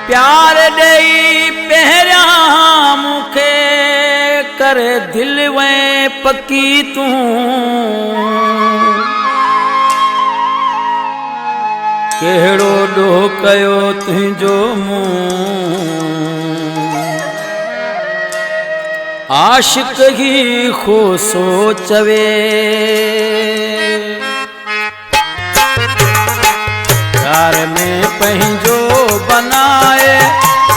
प्यार दई पहरिया मुखे कर दिल में पकी तू केड़ो डो कयो तुझो मुंह आशिक ही खो सोचवे प्यार में पंहिंजो बनाए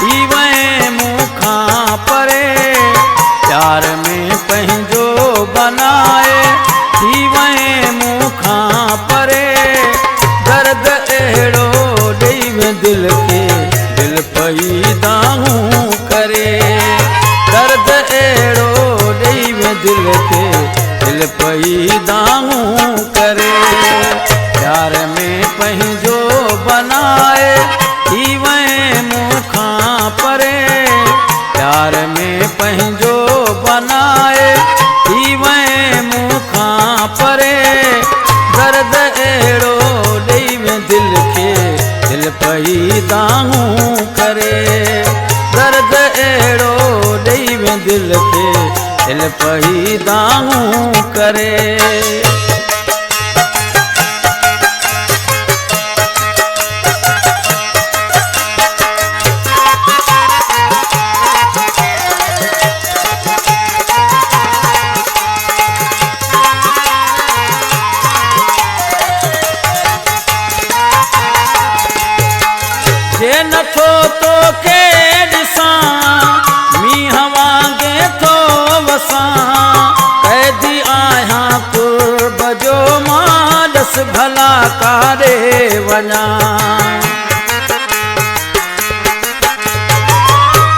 जीवे मुखा परे प्यार में पंहिंजो बनाए जीवे मुखा परे दर्द एड़ो ॾेई में दिल के दिल पैदाऊं करे दर्द एड़ो ॾेई में दिल के दिल पैदाऊं करे प्यार में पंहिंजो बनाए जीवे मुखा परे प्यार में पंहिंजो बनाए जीवे मुखा परे दर्द एड़ो ॾेई में दिल के दिल पैदाऊं करे दर्द एड़ो ॾेई में दिल के दिल पैदाऊं करे जे नथो तो के ॾिसां मींहं वांगे थो वसां कैदी आहियां कुर्ब जो मां ॾस भला काॾे वञा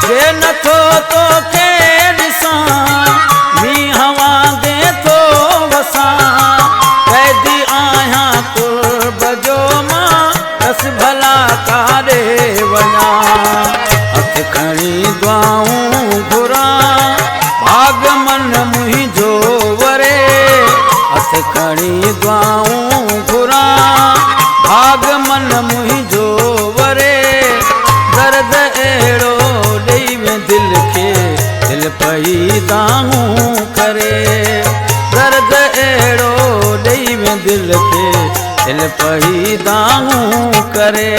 जे नथो तो के ॾिसां मींहं वांगे थो वसां कैदी आहियां कुर्ब जो मां ॾस भला काॾे वञा हथ खणी दुआऊं घुरां भाग मन मुंहिंजो वरे हथ खणी दुआऊं घुरां भाग मन मुंहिंजो वरे दर्द एड़ो ॾेई में दिल के दिल पैदाऊं करे दर्द एड़ो ॾेई में दिल के दिल पैदाऊं करे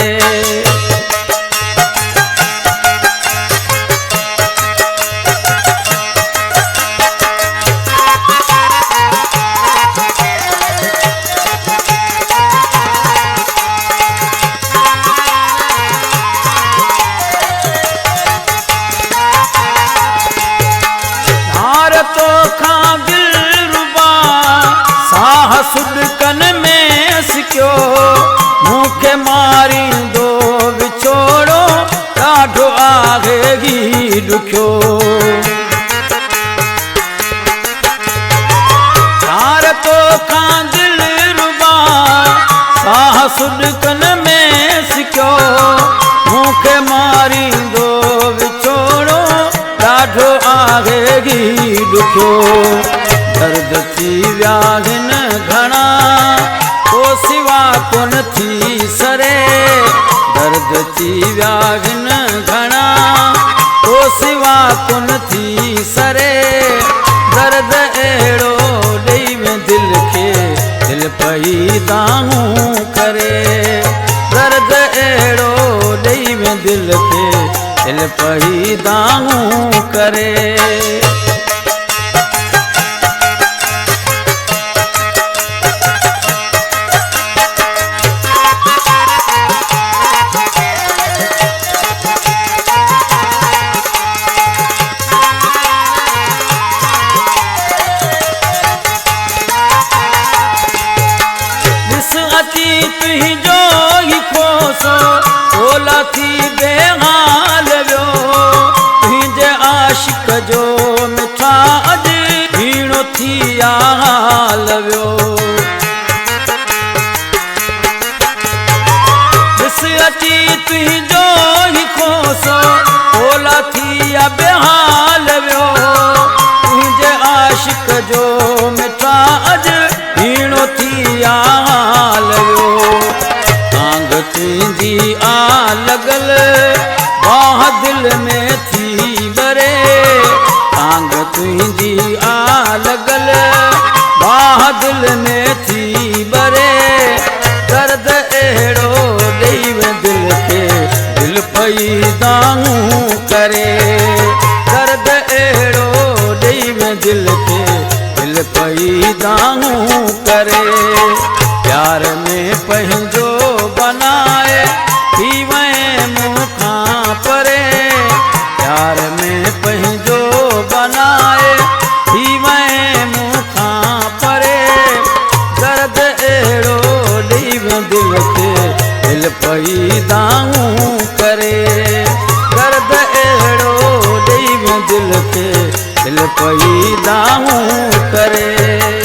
तो खां दिल रुबा साह सुडकन में सिक्यो मूंखे मारींदो विछोड़ो ॾाढो आहे ही ॾुखियो यार तो खां दिल रुबा साह सुडकन में सिक्यो मूंखे मारींदो विछोड़ो ॾाढो आहे ही ॾुखियो दर्द थी विया हिन घणा को सिवा कोन थी सरे दर्द थी विया हिन घणा को सिवा कोन थी सरे दर्द एड़ो ॾेई में दिल के दिल पैदाऊं करे दर्द एड़ो ॾेई में दिल के दिल पैदाऊं करे अची तुंहिंजो ही खोसो ओला थी बेहाल वियो तुंहिंजे आशिक जो मिठा अॼु भीणो थी हाल वियो ॾिस अची तुंहिंजो ही खोसो ओला थी बेहाल वियो तुंहिंजे आशिक जो मिठा अॼु भीणो थी हाल वियो तांग तुंहिंजी आ लॻल अहिड़ो ॾेई वे दिल खे दिल पई दाऊं करे दर्द अहिड़ो ॾेई वे दिल खे दिल पई दाऊं करे प्यार में पंहिंजो बनाए थी वए मूंखां परे प्यार में पंहिंजो बनाए थी वए मूंखां परे दर्द अहिड़ो ॾेई वे दिल खे दिल पई दाऊं करे दर्द अहिड़ो ॾेई वे दिल खे दिल पई दाऊं करे।